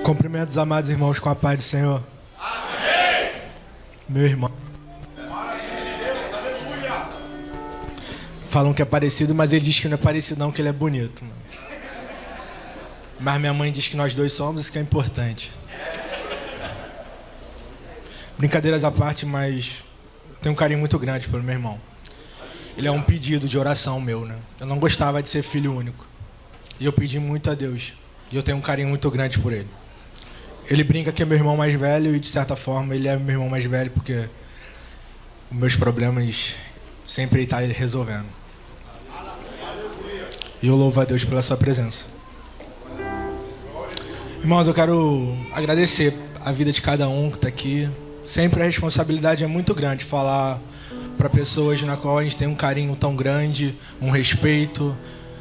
Cumprimento os amados irmãos com a paz do Senhor. Amém. Meu irmão. Falam que é parecido, mas ele diz que não é parecido não, que ele é bonito. Mano. Mas minha mãe diz que nós dois somos, isso que é importante. Brincadeiras à parte, mas eu tenho um carinho muito grande pelo meu irmão. Ele é um pedido de oração meu, né? Eu não gostava de ser filho único. E eu pedi muito a Deus. E eu tenho um carinho muito grande por ele. Ele brinca que é meu irmão mais velho e, de certa forma, ele é meu irmão mais velho porque os meus problemas sempre ele está resolvendo. E eu louvo a Deus pela sua presença. Irmãos, eu quero agradecer a vida de cada um que está aqui. Sempre a responsabilidade é muito grande falar para pessoas na qual a gente tem um carinho tão grande, um respeito,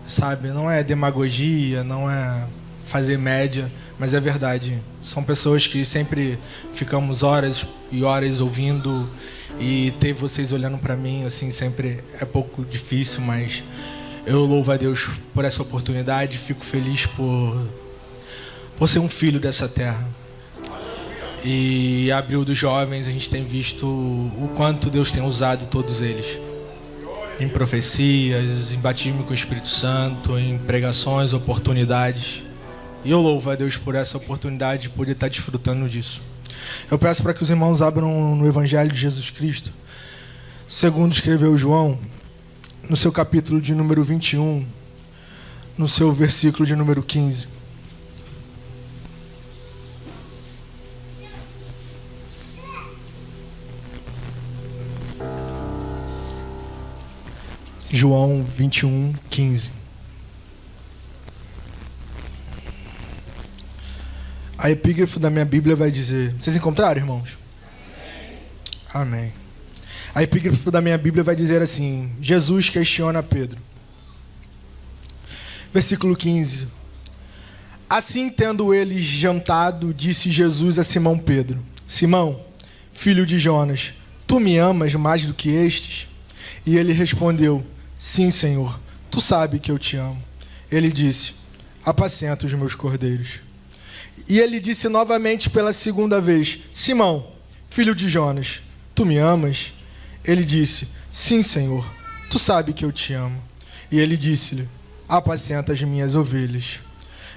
sabe? Não é demagogia, não é fazer média, mas é verdade. São pessoas que sempre ficamos horas e horas ouvindo, e ter vocês olhando para mim assim sempre é pouco difícil, mas eu louvo a Deus por essa oportunidade, fico feliz por ser um filho dessa terra. E Abril dos Jovens, a gente tem visto o quanto Deus tem usado todos eles. Em profecias, em batismo com o Espírito Santo, em pregações, oportunidades. E eu louvo a Deus por essa oportunidade de poder estar desfrutando disso. Eu peço para que os irmãos abram no Evangelho de Jesus Cristo, segundo escreveu João, no seu capítulo de número 21, no seu versículo de número 15. João 21, 15. A epígrafe da minha Bíblia vai dizer... Vocês encontraram, irmãos? Amém. Amém. A epígrafe da minha Bíblia vai dizer assim: Jesus questiona Pedro. Versículo 15. Assim, tendo eles jantado, disse Jesus a Simão Pedro: Simão, filho de Jonas, tu me amas mais do que estes? E ele respondeu: Sim, Senhor, tu sabes que eu te amo. Ele disse: apacenta os meus cordeiros. E ele disse novamente pela segunda vez: Simão, filho de Jonas, tu me amas? Ele disse: Sim, Senhor, tu sabes que eu te amo. E ele disse-lhe: apacenta as minhas ovelhas.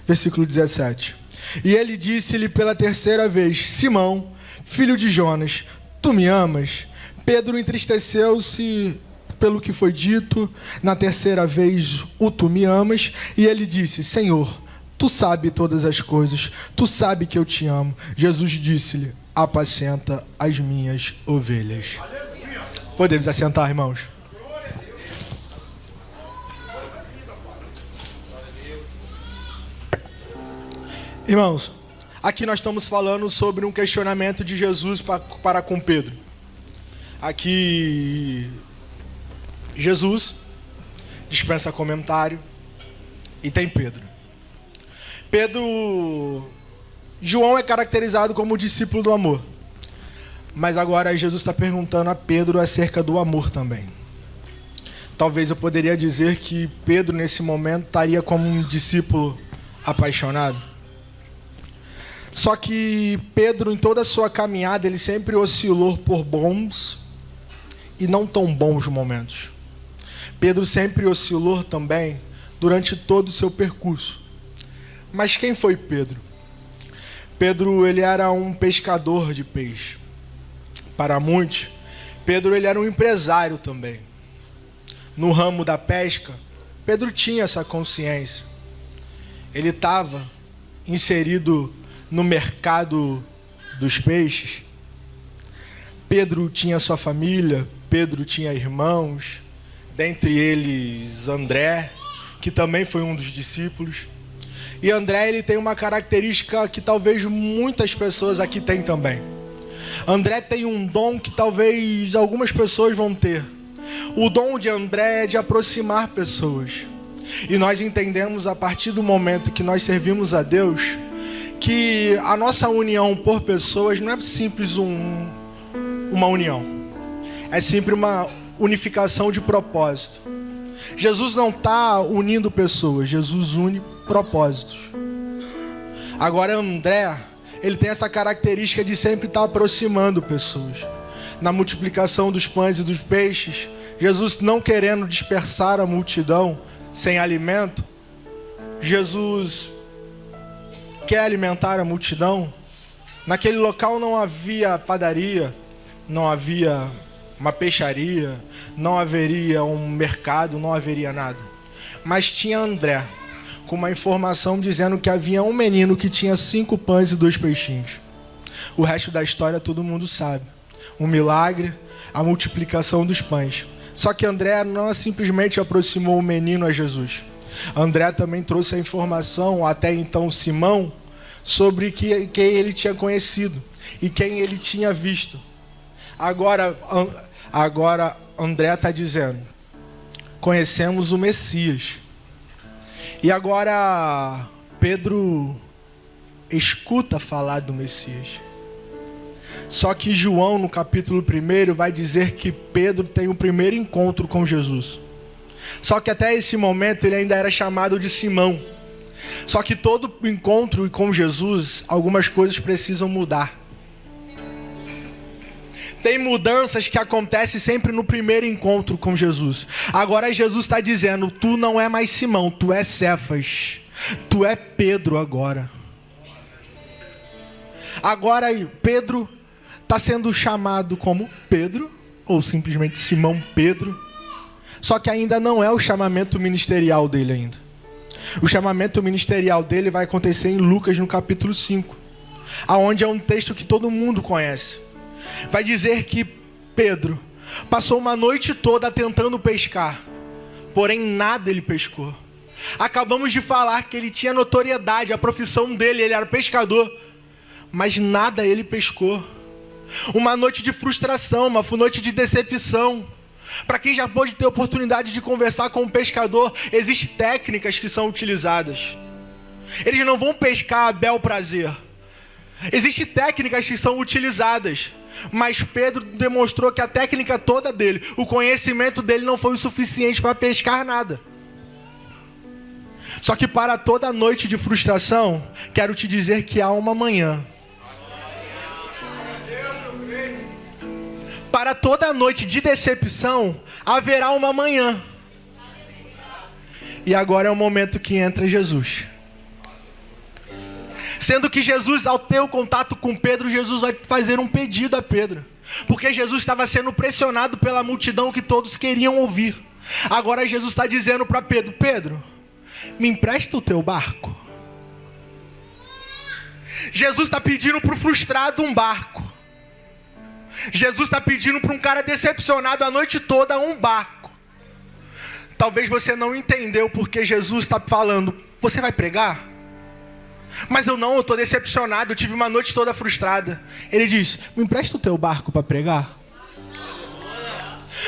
Versículo 17. E ele disse-lhe pela terceira vez: Simão, filho de Jonas, tu me amas? Pedro entristeceu-se pelo que foi dito. Na terceira vez, o tu me amas? E ele disse: Senhor, tu sabes todas as coisas, tu sabes que eu te amo. Jesus disse-lhe: apacenta as minhas ovelhas. Podemos assentar, irmãos? Irmãos, aqui nós estamos falando sobre um questionamento de Jesus para com Pedro. Aqui Jesus dispensa comentário e tem Pedro. João é caracterizado como discípulo do amor. Mas agora Jesus está perguntando a Pedro acerca do amor também. Talvez eu poderia dizer que Pedro nesse momento estaria como um discípulo apaixonado. Só que Pedro, em toda a sua caminhada, ele sempre oscilou por bons e não tão bons momentos. Pedro sempre oscilou também durante todo o seu percurso. Mas quem foi Pedro? Pedro, ele era um pescador de peixe. Para muitos, Pedro, ele era um empresário também. No ramo da pesca, Pedro tinha essa consciência. Ele estava inserido no mercado dos peixes. Pedro tinha sua família, Pedro tinha irmãos, dentre eles André, que também foi um dos discípulos. E André, ele tem uma característica que talvez muitas pessoas aqui têm também. André tem um dom que talvez algumas pessoas vão ter. O dom de André é de aproximar pessoas. E nós entendemos a partir do momento que nós servimos a Deus, que a nossa união por pessoas não é simples uma união. É sempre uma unificação de propósito. Jesus não está unindo pessoas, Jesus une propósitos. Agora André, ele tem essa característica de sempre estar aproximando pessoas. Na multiplicação dos pães e dos peixes, Jesus não querendo dispersar a multidão sem alimento, Jesus quer alimentar a multidão. Naquele local não havia padaria, não havia uma peixaria, não haveria um mercado, não haveria nada. Mas tinha André, com uma informação dizendo que havia um menino que tinha 5 pães e 2 peixinhos. O resto da história todo mundo sabe. Um milagre, a multiplicação dos pães. Só que André não simplesmente aproximou o menino a Jesus. André também trouxe a informação, até então Simão, sobre quem ele tinha conhecido e quem ele tinha visto. Agora André está dizendo, conhecemos o Messias. E agora Pedro escuta falar do Messias. Só que João, no capítulo 1, vai dizer que Pedro tem o primeiro encontro com Jesus. Só que até esse momento ele ainda era chamado de Simão. Só que todo encontro com Jesus, algumas coisas precisam mudar. Tem mudanças que acontecem sempre no primeiro encontro com Jesus. Agora Jesus está dizendo, tu não é mais Simão, tu é Cefas. Tu é Pedro agora. Agora Pedro está sendo chamado como Pedro, ou simplesmente Simão Pedro. Só que ainda não é o chamamento ministerial dele ainda. O chamamento ministerial dele vai acontecer em Lucas, no capítulo 5. Aonde é um texto que todo mundo conhece. Vai dizer que Pedro passou uma noite toda tentando pescar. Porém, nada ele pescou. Acabamos de falar que ele tinha notoriedade, a profissão dele, ele era pescador. Mas nada ele pescou. Uma noite de frustração, uma noite de decepção. Para quem já pôde ter oportunidade de conversar com um pescador, existem técnicas que são utilizadas. Eles não vão pescar a bel prazer. Existem técnicas que são utilizadas. Mas Pedro demonstrou que a técnica toda dele, o conhecimento dele não foi o suficiente para pescar nada. Só que para toda noite de frustração, quero te dizer que há uma manhã. Para toda noite de decepção, haverá uma manhã. E agora é o momento que entra Jesus. Sendo que Jesus, ao ter o contato com Pedro, Jesus vai fazer um pedido a Pedro. Porque Jesus estava sendo pressionado pela multidão que todos queriam ouvir. Agora Jesus está dizendo para Pedro, Pedro, me empresta o teu barco. Jesus está pedindo para o frustrado um barco. Jesus está pedindo para um cara decepcionado a noite toda um barco. Talvez você não entendeu porque Jesus está falando, você vai pregar? Mas eu estou decepcionado, eu tive uma noite toda frustrada. Ele diz, me empresta o teu barco para pregar?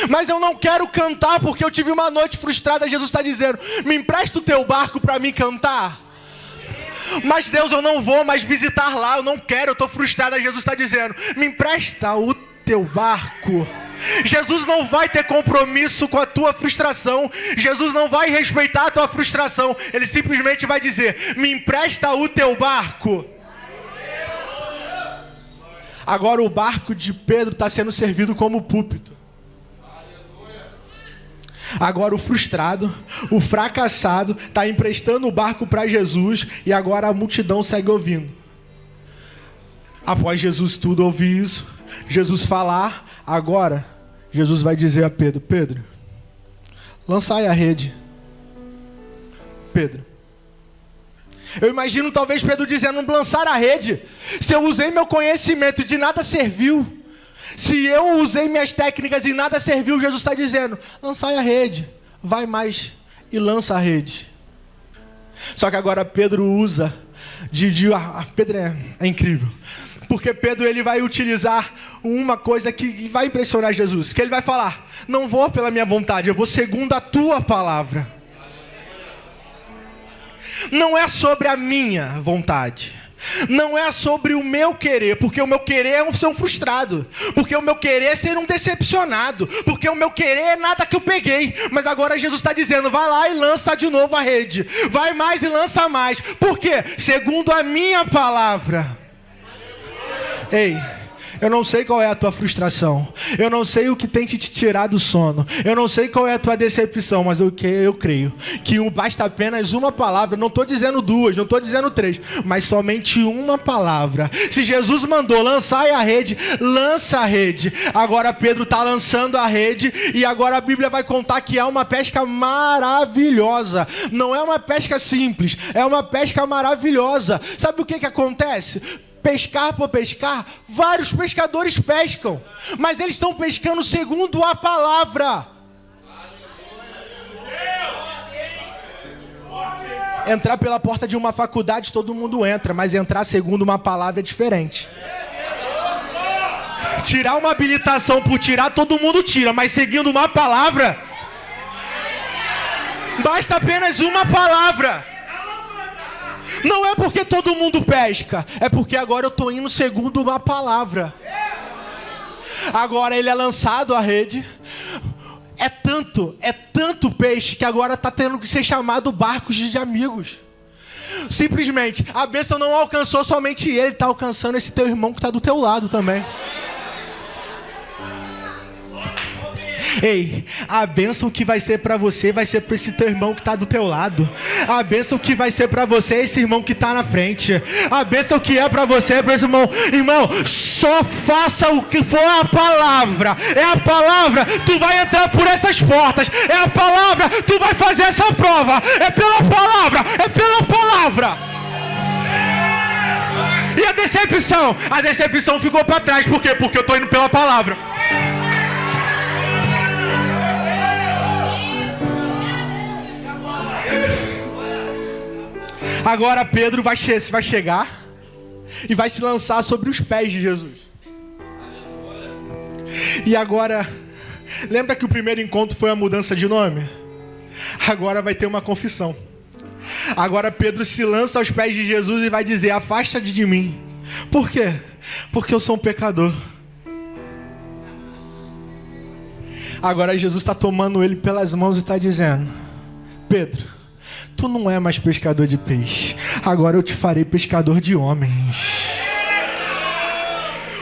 Mas eu não quero cantar porque eu tive uma noite frustrada. Jesus está dizendo, me empresta o teu barco para mim cantar? Mas Deus, eu não vou mais visitar lá, eu não quero, eu estou frustrada. Jesus está dizendo, me empresta o teu barco. Jesus não vai ter compromisso com a tua frustração. Jesus não vai respeitar a tua frustração. Ele simplesmente vai dizer, me empresta o teu barco. Agora o barco de Pedro está sendo servido como púlpito. Agora o frustrado, o fracassado está emprestando o barco para Jesus. E agora a multidão segue ouvindo. Após Jesus tudo ouvir isso, Jesus falar, agora Jesus vai dizer a Pedro, Pedro, lançai a rede. Pedro, eu imagino talvez Pedro dizendo, lançar a rede. Se eu usei meu conhecimento e de nada serviu, se eu usei minhas técnicas e nada serviu, Jesus está dizendo, lançai a rede, vai mais e lança a rede. Só que agora Pedro usa Pedro é incrível. Porque Pedro ele vai utilizar uma coisa que vai impressionar Jesus. Que ele vai falar, não vou pela minha vontade, eu vou segundo a tua palavra. Não é sobre a minha vontade, Não é sobre o meu querer, porque o meu querer é ser um frustrado, porque o meu querer é ser um decepcionado, porque o meu querer é nada que eu peguei. Mas agora Jesus está dizendo, vai lá e lança de novo a rede, vai mais e lança mais. Por quê? Segundo a minha palavra. Ei, eu não sei qual é a tua frustração, eu não sei o que tem te tirado do sono, eu não sei qual é a tua decepção, mas eu creio que basta apenas uma palavra. Não estou dizendo duas, não estou dizendo três, mas somente uma palavra. Se Jesus mandou lançar a rede, lança a rede. Agora Pedro está lançando a rede e agora a Bíblia vai contar que é uma pesca maravilhosa. Não é uma pesca simples, é uma pesca maravilhosa. Sabe o que acontece? Pescar por pescar, vários pescadores pescam, mas eles estão pescando segundo a palavra. Entrar pela porta de uma faculdade todo mundo entra, mas entrar segundo uma palavra é diferente. Tirar uma habilitação por tirar, todo mundo tira, mas seguindo uma palavra, basta apenas uma palavra. Não é porque todo mundo pesca, é porque agora eu estou indo segundo uma palavra. Agora ele é lançado à rede. É tanto peixe que agora está tendo que ser chamado barcos de amigos. Simplesmente, a bênção não alcançou somente ele, está alcançando esse teu irmão que está do teu lado também. Ei, a bênção que vai ser para você vai ser para esse teu irmão que está do teu lado. A bênção que vai ser para você é esse irmão que está na frente. A bênção que é para você é para esse irmão. Irmão, só faça o que for a palavra. É a palavra, tu vai entrar por essas portas. É a palavra, tu vai fazer essa prova. É pela palavra, é pela palavra. E a decepção? A decepção ficou para trás. Por quê? Porque eu estou indo pela palavra. Agora Pedro vai chegar e vai se lançar sobre os pés de Jesus. E agora, lembra que o primeiro encontro foi a mudança de nome? Agora vai ter uma confissão. Agora Pedro se lança aos pés de Jesus e vai dizer, afasta-te de mim. Por quê? Porque eu sou um pecador. Agora Jesus está tomando ele pelas mãos e está dizendo, Pedro, tu não é mais pescador de peixe, agora eu te farei pescador de homens.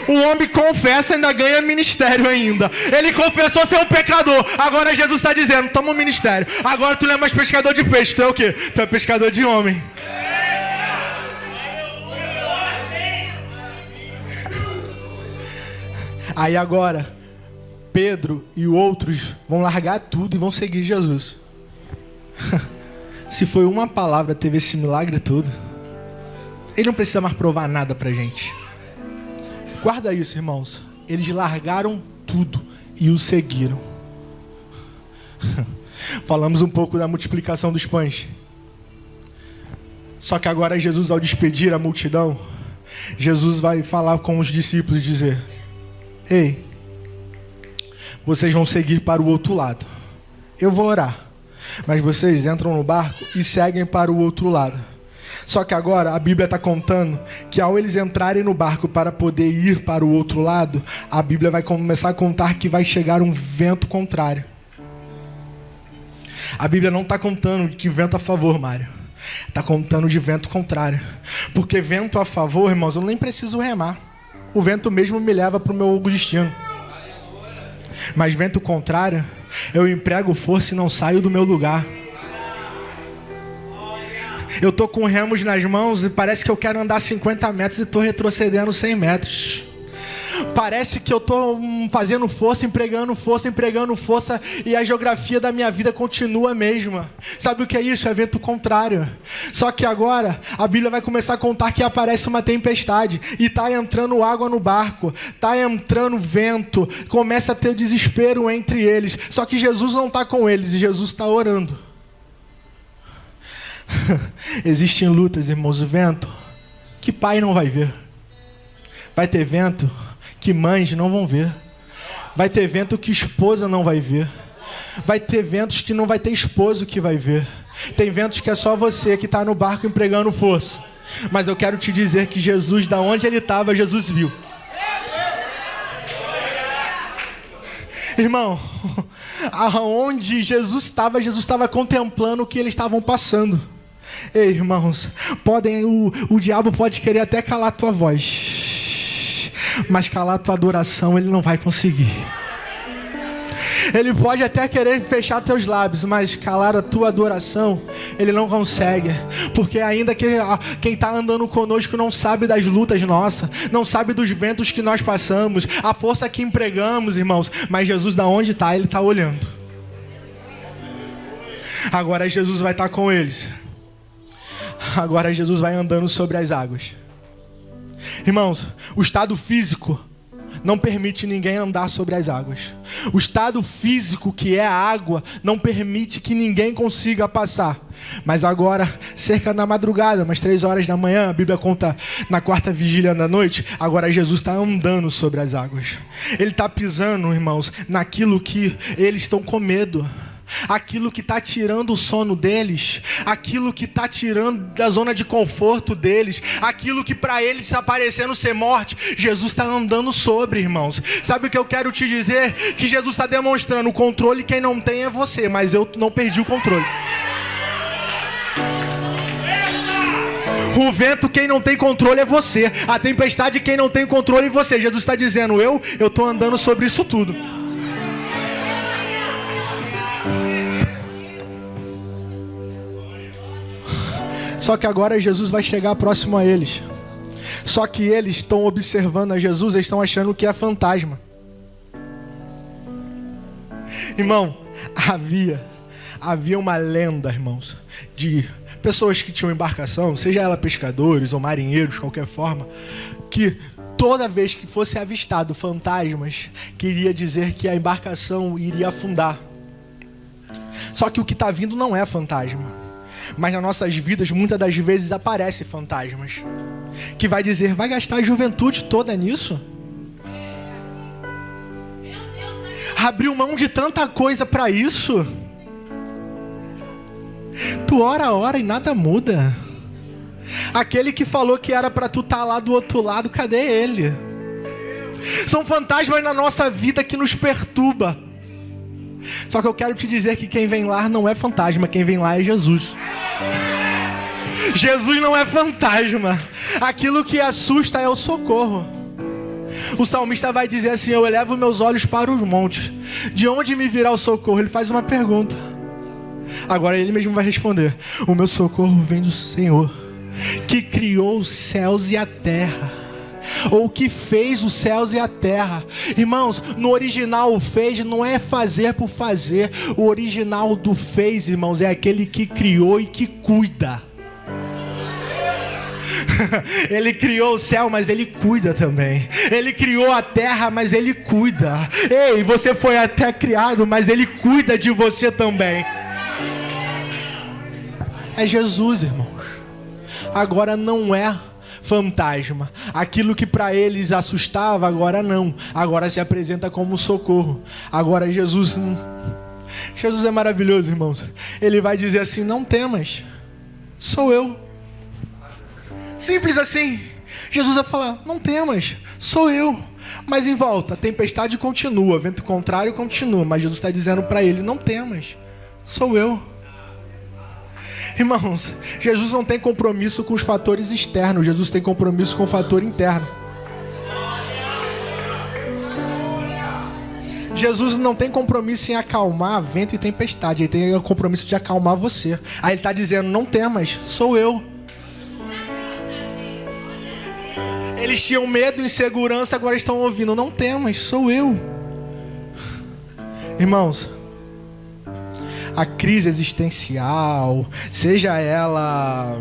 O homem confessa e ainda ganha ministério ainda. Ele confessou ser um pecador, agora Jesus está dizendo, toma um ministério. Agora tu não é mais pescador de peixe, tu é o quê? Tu é pescador de homem. Aí agora Pedro e outros vão largar tudo e vão seguir Jesus. Se foi uma palavra, teve esse milagre todo. Ele não precisa mais provar nada pra gente. Guarda isso, irmãos. Eles largaram tudo e o seguiram. Falamos um pouco da multiplicação dos pães. Só que agora Jesus, ao despedir a multidão, Jesus vai falar com os discípulos e dizer, ei, vocês vão seguir para o outro lado. Eu vou orar. Mas vocês entram no barco e seguem para o outro lado. Só que agora a Bíblia está contando que ao eles entrarem no barco para poder ir para o outro lado, a Bíblia vai começar a contar que vai chegar um vento contrário. A Bíblia não está contando de vento a favor, Mário. Está contando de vento contrário. Porque vento a favor, irmãos, eu nem preciso remar. O vento mesmo me leva para o meu destino. Mas vento contrário, eu emprego força e não saio do meu lugar. Eu estou com remos nas mãos e parece que eu quero andar 50 metros e estou retrocedendo 100 metros. Parece que eu estou fazendo força, empregando força e a geografia da minha vida continua a mesma. Sabe o que é isso? É vento contrário. Só que agora a Bíblia vai começar a contar que aparece uma tempestade e está entrando água no barco, está entrando vento, começa a ter desespero entre eles. Só que Jesus não está com eles e Jesus está orando. Existem lutas, irmãos, vento que pai não vai ver. Vai ter vento que mães não vão ver. Vai ter vento que esposa não vai ver. Vai ter ventos que não vai ter esposo que vai ver. Tem ventos que é só você que está no barco empregando força. Mas eu quero te dizer que Jesus, da onde ele estava, Jesus viu. Irmão, aonde Jesus estava contemplando o que eles estavam passando. Ei, irmãos, o diabo pode querer até calar a tua voz, mas calar a tua adoração ele não vai conseguir. Ele pode até querer fechar teus lábios, mas calar a tua adoração ele não consegue. Porque ainda que quem está andando conosco não sabe das lutas nossas, não sabe dos ventos que nós passamos, a força que empregamos, irmãos. Mas Jesus, da onde está, ele está olhando. Agora Jesus vai estar com eles. Agora Jesus vai andando sobre as águas. Irmãos, o estado físico não permite ninguém andar sobre as águas. O estado físico, que é a água, não permite que ninguém consiga passar. Mas agora, cerca da madrugada, umas 3 horas da manhã, a Bíblia conta na 4ª vigília da noite, agora Jesus está andando sobre as águas. Ele está pisando, irmãos, naquilo que eles estão com medo. Aquilo que está tirando o sono deles, aquilo que está tirando da zona de conforto deles, aquilo que para eles está parecendo ser morte, Jesus está andando sobre, irmãos. Sabe o que eu quero te dizer? Que Jesus está demonstrando o controle, quem não tem é você, mas eu não perdi o controle. O vento, quem não tem controle é você. A tempestade, quem não tem controle é você. Jesus está dizendo, eu estou andando sobre isso tudo. Só que agora Jesus vai chegar próximo a eles. Só que eles estão observando a Jesus, eles estão achando que é fantasma. Irmão, havia uma lenda, irmãos, de pessoas que tinham embarcação, seja ela pescadores ou marinheiros, de qualquer forma, que toda vez que fosse avistado fantasmas, queria dizer que a embarcação iria afundar. Só que o que está vindo não é fantasma. Mas nas nossas vidas, muitas das vezes, aparecem fantasmas. Que vai dizer, vai gastar a juventude toda nisso? Abriu mão de tanta coisa para isso? Tu ora e nada muda. Aquele que falou que era para tu estar lá do outro lado, cadê ele? São fantasmas na nossa vida que nos perturba. Só que eu quero te dizer que quem vem lá não é fantasma, quem vem lá é Jesus. Jesus não é fantasma. Aquilo que assusta é o socorro. O salmista vai dizer assim, eu elevo meus olhos para os montes. De onde me virá o socorro? Ele faz uma pergunta. Agora ele mesmo vai responder. O meu socorro vem do Senhor, que criou os céus e a terra. Ou que fez os céus e a terra. Irmãos, no original o fez não é fazer por fazer. O original do fez, irmãos, é aquele que criou e que cuida. Ele criou o céu, mas ele cuida também. Ele criou a terra, mas ele cuida. Ei, você foi até criado, mas ele cuida de você também. É Jesus, irmãos. Agora não é fantasma. Aquilo que para eles assustava, agora não. Agora se apresenta como socorro. Agora Jesus é maravilhoso, irmãos. Ele vai dizer assim, não temas, sou eu. Simples assim. Jesus vai falar, não temas, sou eu. Mas em volta, a tempestade continua, vento contrário continua. Mas Jesus está dizendo para ele, não temas, sou eu. Irmãos, Jesus não tem compromisso com os fatores externos. Jesus tem compromisso com o fator interno. Jesus não tem compromisso em acalmar vento e tempestade. Ele tem o compromisso de acalmar você. Aí ele está dizendo, não temas, sou eu. Eles tinham medo e insegurança, agora estão ouvindo, não temas, sou eu. Irmãos, a crise existencial, seja ela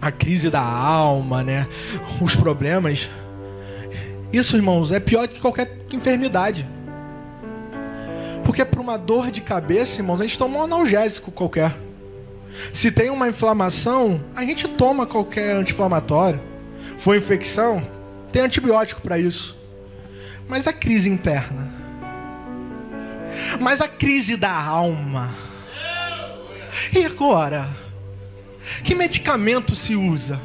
a crise da alma, né? Os problemas, isso, irmãos, é pior que qualquer enfermidade. Porque para uma dor de cabeça, irmãos, a gente toma um analgésico qualquer. Se tem uma inflamação, a gente toma qualquer anti-inflamatório. Foi infecção, tem antibiótico para isso. Mas a crise interna, mas a crise da alma, e agora? Que medicamento se usa?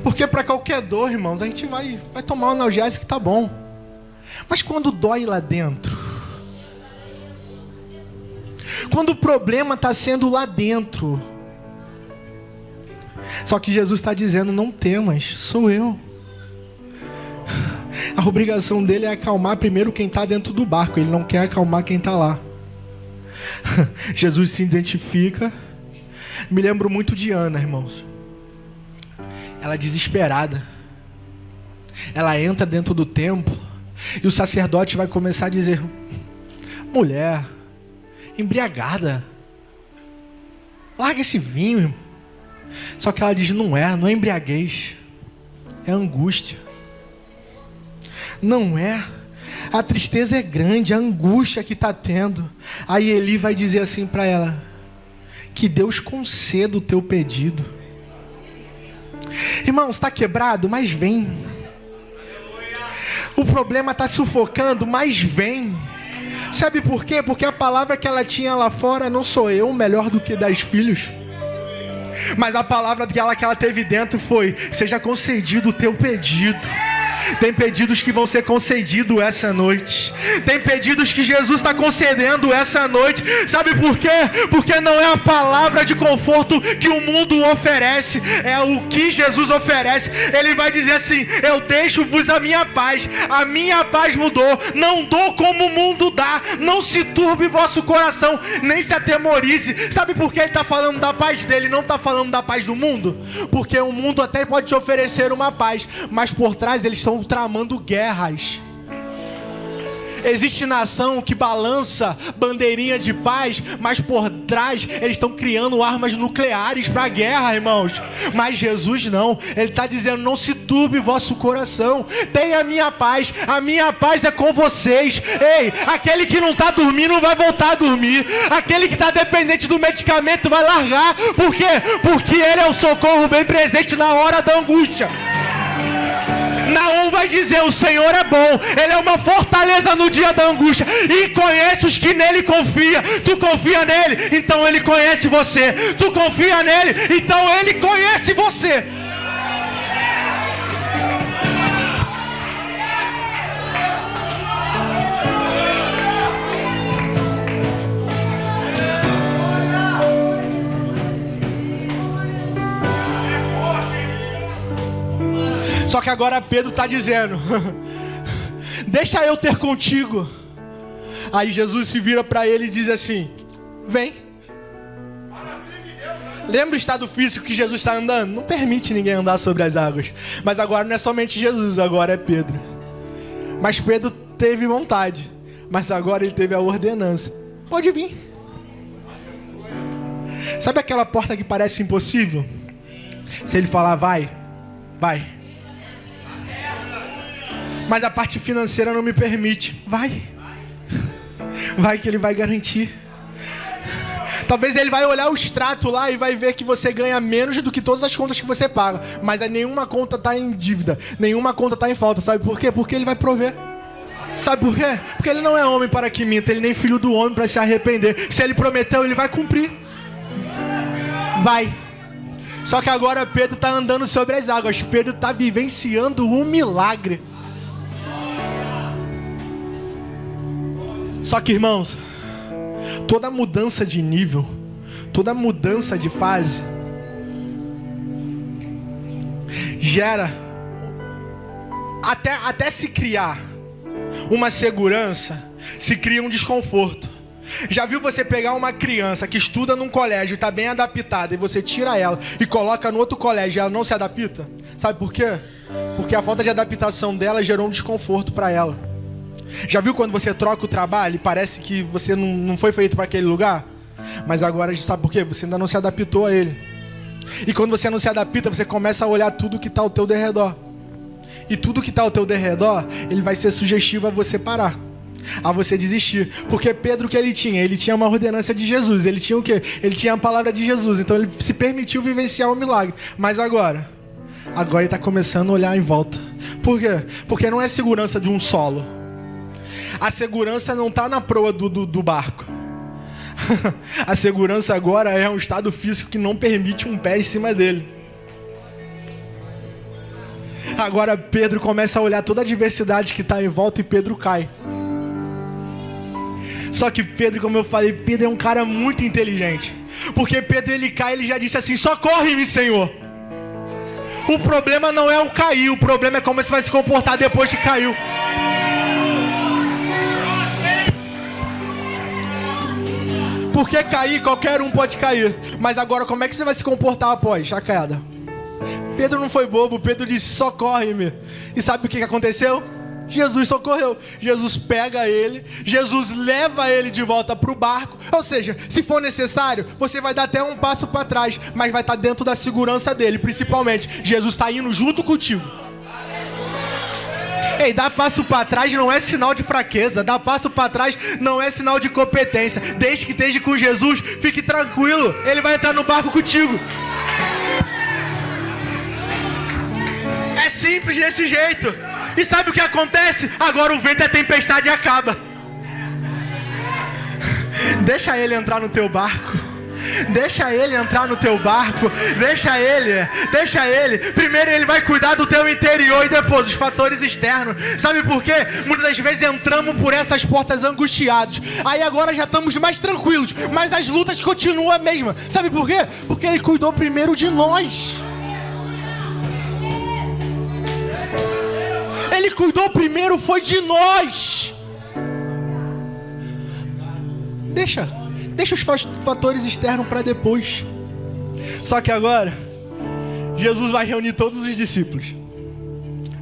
Porque para qualquer dor, irmãos, a gente vai tomar um analgésico que tá bom. Mas quando dói lá dentro, quando o problema está sendo lá dentro, só que Jesus está dizendo: não temas, sou eu. A obrigação dele é acalmar primeiro quem está dentro do barco. Ele não quer acalmar quem está lá. Jesus se identifica. Me lembro muito de Ana, irmãos. Ela desesperada. Ela entra dentro do templo e o sacerdote vai começar a dizer: mulher, embriagada, larga esse vinho, irmão. Só que ela diz: não é embriaguez, é angústia. Não é, a tristeza é grande, a angústia que está tendo. Aí Eli vai dizer assim para ela: que Deus conceda o teu pedido. Irmãos, está quebrado, mas vem. O problema está sufocando, mas vem. Sabe por quê? Porque a palavra que ela tinha lá fora: não sou eu melhor do que 10 filhos. Mas a palavra que ela teve dentro foi: seja concedido o teu pedido. Tem pedidos que vão ser concedidos essa noite. Tem pedidos que Jesus está concedendo essa noite. Sabe por quê? Porque não é a palavra de conforto que o mundo oferece, é o que Jesus oferece. Ele vai dizer assim: eu deixo-vos a minha paz vos dou, não dou como o mundo dá. Não se turbe vosso coração, nem se atemorize. Sabe por que ele está falando da paz dele, não está falando da paz do mundo? Porque o mundo até pode te oferecer uma paz, mas por trás eles estão tramando guerras. Existe nação que balança bandeirinha de paz, mas por trás eles estão criando armas nucleares para a guerra, irmãos. Mas Jesus não, ele está dizendo: não se turbe vosso coração, tenha a minha paz é com vocês. Ei, aquele que não está dormindo vai voltar a dormir, aquele que está dependente do medicamento vai largar. Por quê? Porque ele é o socorro bem presente na hora da angústia. Naum vai dizer: o Senhor é bom, Ele é uma fortaleza no dia da angústia, e conhece os que nele confiam. Tu confia nele, então Ele conhece você. Tu confia nele, então Ele conhece você. Só que agora Pedro está dizendo: deixa eu ter contigo. Aí Jesus se vira para ele e diz assim: vem. Lembra o estado físico que Jesus está andando? Não permite ninguém andar sobre as águas. Mas agora não é somente Jesus, agora é Pedro. Mas Pedro teve vontade, mas agora ele teve a ordenança: pode vir. Sabe aquela porta que parece impossível? Se ele falar vai, vai. Mas a parte financeira não me permite. Vai que ele vai garantir. Talvez ele vai olhar o extrato lá e vai ver que você ganha menos do que todas as contas que você paga, mas nenhuma conta está em dívida, nenhuma conta está em falta. Sabe por quê? Porque ele vai prover. Sabe por quê? Porque ele não é homem para que minta, ele nem filho do homem para se arrepender. Se ele prometeu, ele vai cumprir. Vai. Só que agora Pedro está andando sobre as águas. Pedro está vivenciando um milagre. Só que, irmãos, toda mudança de nível, toda mudança de fase gera, até se criar uma segurança, se cria um desconforto. Já viu você pegar uma criança que estuda num colégio e está bem adaptada, e você tira ela e coloca no outro colégio e ela não se adapta? Sabe por quê? Porque a falta de adaptação dela gerou um desconforto para ela. Já viu quando você troca o trabalho e parece que você não foi feito para aquele lugar? Mas agora, sabe por quê? Você ainda não se adaptou a ele. E quando você não se adapta, você começa a olhar tudo que está ao teu derredor. E tudo que está ao teu derredor, ele vai ser sugestivo a você parar, a você desistir. Porque Pedro, o que ele tinha? Ele tinha uma ordenança de Jesus. Ele tinha o quê? Ele tinha a palavra de Jesus. Então ele se permitiu vivenciar um milagre. Mas agora ele está começando a olhar em volta. Por quê? Porque não é segurança de um solo. A segurança não está na proa do barco. A segurança agora é um estado físico que não permite um pé em cima dele. Agora Pedro começa a olhar toda a adversidade que está em volta e Pedro cai. Só que Pedro, como eu falei, Pedro é um cara muito inteligente. Porque Pedro, ele cai, ele já disse assim: socorre-me, Senhor. O problema não é o cair, o problema é como você vai se comportar depois que caiu. Porque cair, qualquer um pode cair. Mas agora, como é que você vai se comportar após a queda? Pedro não foi bobo, Pedro disse: socorre-me. E sabe o que aconteceu? Jesus socorreu. Jesus pega ele, Jesus leva ele de volta para o barco. Ou seja, se for necessário, você vai dar até um passo para trás, mas vai estar dentro da segurança dele. Principalmente, Jesus está indo junto contigo. Ei, dar passo para trás não é sinal de fraqueza. Dar passo para trás não é sinal de competência. Desde que esteja com Jesus, fique tranquilo, ele vai entrar no barco contigo. É simples desse jeito. E sabe o que acontece? Agora o vento é tempestade e acaba. Deixa ele entrar no teu barco. Deixa ele entrar no teu barco. Deixa ele. Primeiro ele vai cuidar do teu interior e depois os fatores externos. Sabe por quê? Muitas das vezes entramos por essas portas angustiados. Aí agora já estamos mais tranquilos, mas as lutas continuam a mesma. Sabe por quê? Porque ele cuidou primeiro de nós. Ele cuidou primeiro, foi de nós. Deixa os fatores externos para depois. Só que agora, Jesus vai reunir todos os discípulos.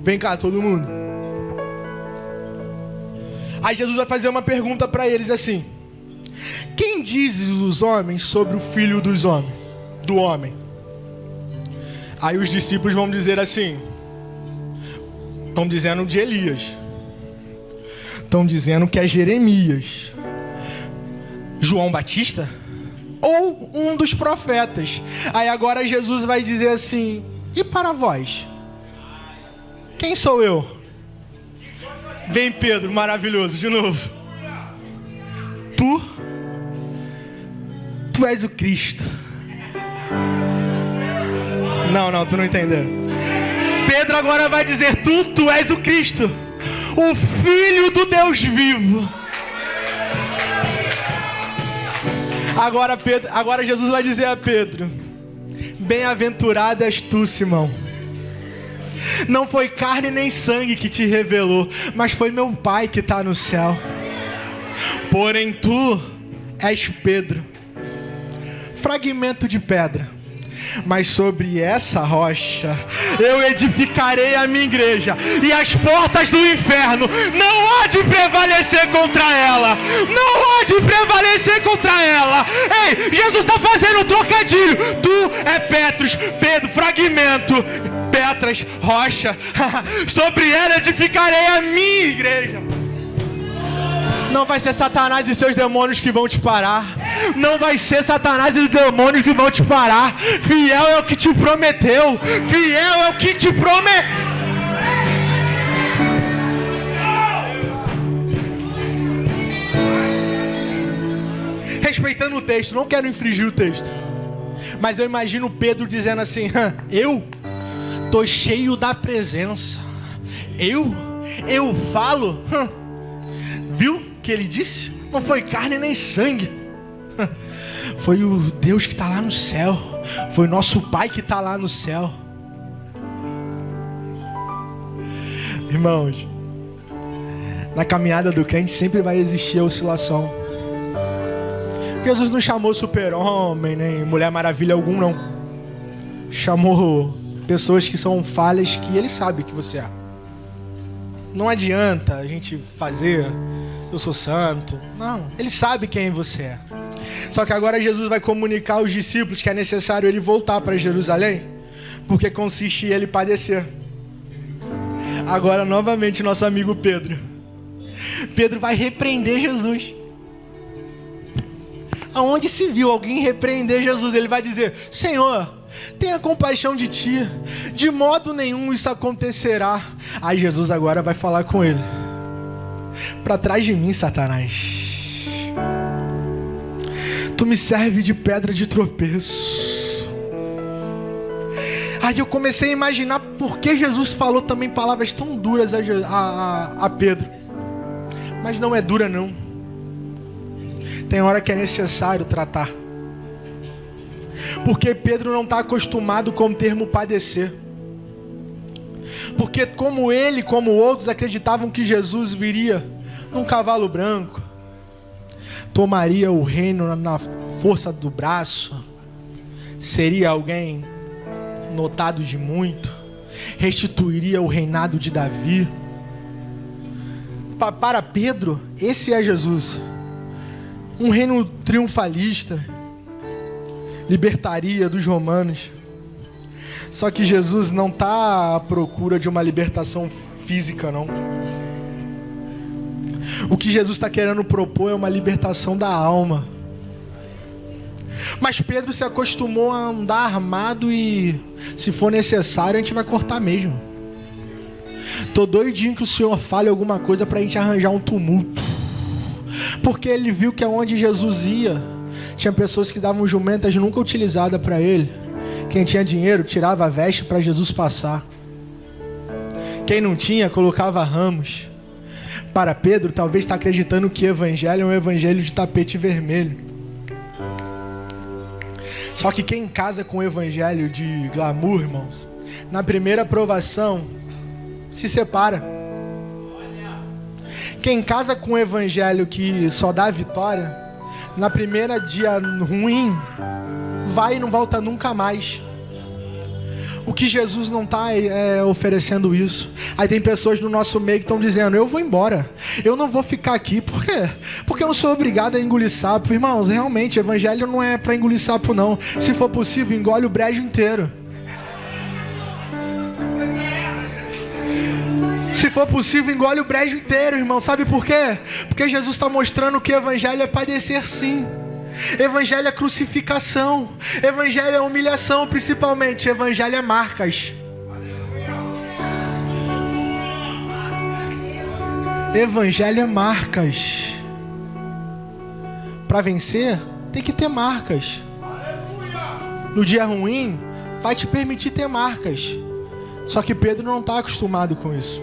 Vem cá, todo mundo. Aí Jesus vai fazer uma pergunta para eles assim: quem dizes os homens sobre o filho do homem? Aí os discípulos vão dizer assim: estão dizendo de Elias, estão dizendo que é Jeremias, João Batista ou um dos profetas. Aí agora Jesus vai dizer assim: e para vós? Quem sou eu? Vem Pedro, maravilhoso, de novo. Tu és o Cristo. Não, tu não entendeu. Pedro agora vai dizer: tu és o Cristo, o Filho do Deus vivo. Agora Jesus vai dizer a Pedro: bem-aventurado és tu, Simão. Não foi carne nem sangue que te revelou, mas foi meu Pai que está no céu. Porém tu és Pedro, fragmento de pedra. Mas sobre essa rocha eu edificarei a minha igreja, e as portas do inferno não há de prevalecer contra ela. Não há de prevalecer contra ela. Ei, Jesus está fazendo um trocadilho. Tu é Petros, Pedro, fragmento, Petras, rocha. Sobre ela edificarei a minha igreja. Não vai ser Satanás e seus demônios que vão te parar. Não vai ser Satanás e os demônios que vão te parar. Fiel é o que te prometeu. Fiel é o que te prometeu. Respeitando o texto, não quero infringir o texto, mas eu imagino Pedro dizendo assim: eu tô cheio da presença. Eu falo. Viu? Que ele disse, não foi carne nem sangue, foi o Deus que está lá no céu, foi nosso Pai que está lá no céu. Irmãos, na caminhada do crente sempre vai existir a oscilação. Jesus não chamou super-homem nem Mulher Maravilha algum, não. Chamou pessoas que são falhas, que ele sabe que você é. Não adianta a gente fazer eu sou santo. Não, ele sabe quem você é. Só que agora Jesus vai comunicar aos discípulos que é necessário ele voltar para Jerusalém, porque consiste em ele padecer. Agora novamente nosso amigo Pedro vai repreender Jesus. Aonde se viu alguém repreender Jesus? Ele vai dizer: Senhor, tenha compaixão de ti, de modo nenhum isso acontecerá. Aí Jesus agora vai falar com ele: para trás de mim, Satanás. Tu me serve de pedra de tropeço. Aí eu comecei a imaginar por que Jesus falou também palavras tão duras a Pedro. Mas não é dura não. Tem hora que é necessário tratar. Porque Pedro não está acostumado com o termo padecer. Porque como ele, como outros, acreditavam que Jesus viria num cavalo branco, tomaria o reino na força do braço, seria alguém notado de muito, restituiria o reinado de Davi. Para Pedro, esse é Jesus. Um reino triunfalista, libertaria dos romanos. Só que Jesus não está à procura de uma libertação física, não. O que Jesus está querendo propor é uma libertação da alma. Mas Pedro se acostumou a andar armado e, se for necessário, a gente vai cortar mesmo. Tô doidinho que o Senhor fale alguma coisa para a gente arranjar um tumulto. Porque ele viu que aonde Jesus ia, tinha pessoas que davam jumentas nunca utilizadas para ele. Quem tinha dinheiro tirava a veste para Jesus passar. Quem não tinha colocava ramos. Para Pedro, talvez está acreditando que evangelho é um evangelho de tapete vermelho. Só que quem casa com o evangelho de glamour, irmãos, na primeira provação se separa. Quem casa com o evangelho que só dá vitória, na primeira dia ruim, vai e não volta nunca mais. O que Jesus não está oferecendo isso. Aí tem pessoas no nosso meio que estão dizendo: eu vou embora, eu não vou ficar aqui. Por quê? Porque eu não sou obrigado a engolir sapo. Irmãos, realmente, o evangelho não é para engolir sapo não. Se for possível, engole o brejo inteiro. Se for possível, engole o brejo inteiro, irmão. Sabe por quê? Porque Jesus está mostrando que o evangelho é padecer sim. Evangelho é crucificação. Evangelho é humilhação, principalmente. Evangelho é marcas. Evangelho é marcas. Para vencer, tem que ter marcas. No dia ruim, vai te permitir ter marcas. Só que Pedro não está acostumado com isso.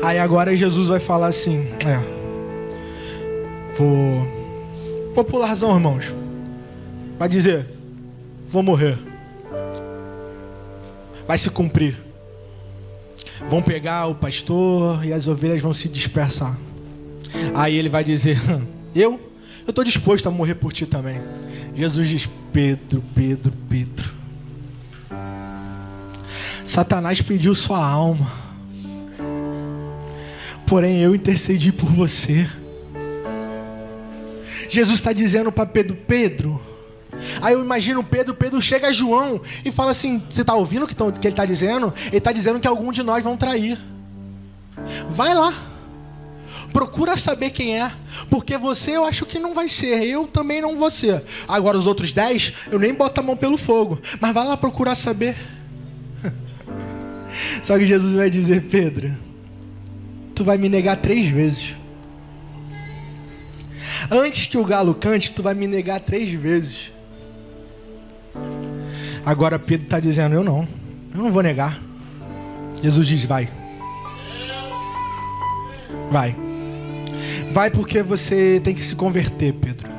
Aí agora Jesus vai falar assim: popularzão, irmãos. Vai dizer: vou morrer. Vai se cumprir. Vão pegar o pastor e as ovelhas vão se dispersar. Aí ele vai dizer: eu estou disposto a morrer por ti também. Jesus diz: Pedro, Pedro, Pedro, Satanás pediu sua alma, porém eu intercedi por você. Jesus está dizendo para Pedro: Pedro. Aí eu imagino Pedro chega a João e fala assim: você está ouvindo o que ele está dizendo? Ele está dizendo que algum de nós vão trair. Vai lá, procura saber quem é, porque você eu acho que não vai ser, eu também não vou ser. Agora os outros 10, eu nem boto a mão pelo fogo, mas vai lá procurar saber. Só que Jesus vai dizer: Pedro, tu vai me negar 3 vezes. Antes que o galo cante, tu vai me negar 3 vezes. Agora Pedro está dizendo: eu não vou negar. Jesus diz: vai. Vai porque você tem que se converter, Pedro.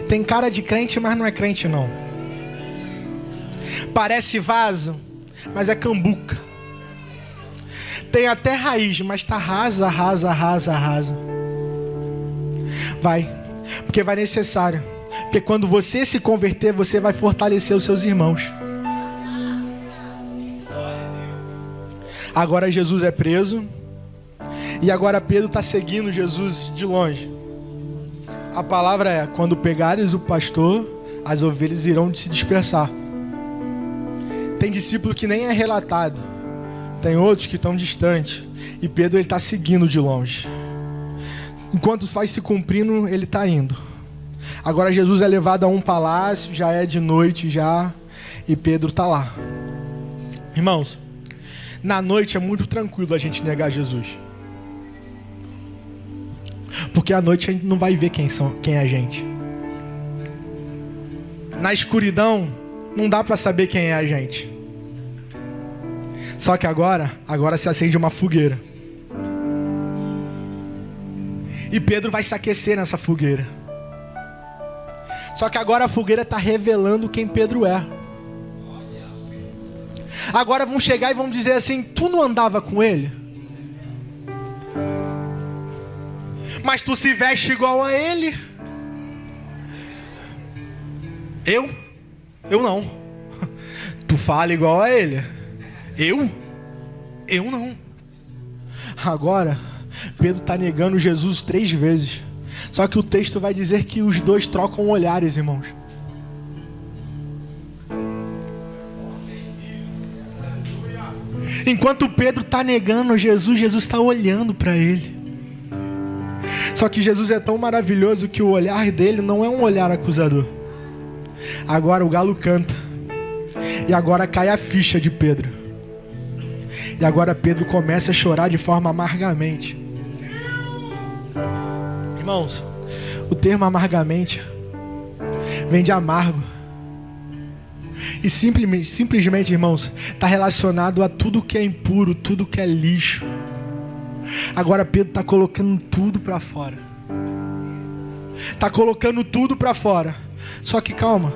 Tem cara de crente, mas não é crente não. Parece vaso, mas é cambuca. Tem até raiz, mas está rasa. Vai, porque vai necessário. Porque quando você se converter, você vai fortalecer os seus irmãos. Agora Jesus é preso. E agora Pedro está seguindo Jesus de longe. A palavra é: quando pegares o pastor, as ovelhas irão se dispersar. Tem discípulo que nem é relatado. Tem outros que estão distantes. E Pedro está seguindo de longe. Enquanto vai se cumprindo, ele está indo. Agora Jesus é levado a um palácio, já é de noite já, e Pedro está lá. Irmãos, na noite é muito tranquilo a gente negar Jesus. Porque à noite a gente não vai ver quem é a gente. Na escuridão, Não dá para saber quem é a gente. Só que agora se acende uma fogueira. E Pedro vai se aquecer nessa fogueira. Só que agora a fogueira está revelando quem Pedro é. Agora vão chegar e vão dizer assim: tu não andava com ele? Mas tu se veste igual a ele? Eu não. Tu fala igual a ele? Eu não. Agora Pedro está negando Jesus 3 vezes. Só que o texto vai dizer que os dois trocam olhares, irmãos. Enquanto Pedro está negando Jesus, Jesus está olhando para ele. Só que Jesus é tão maravilhoso que o olhar dele não é um olhar acusador. Agora o galo canta. E agora cai a ficha de Pedro. E agora Pedro começa a chorar de forma amargamente. Irmãos, o termo amargamente vem de amargo. E simplesmente, irmãos, está relacionado a tudo que é impuro, tudo que é lixo. Agora Pedro está colocando tudo para fora. Está colocando tudo para fora. Só que calma,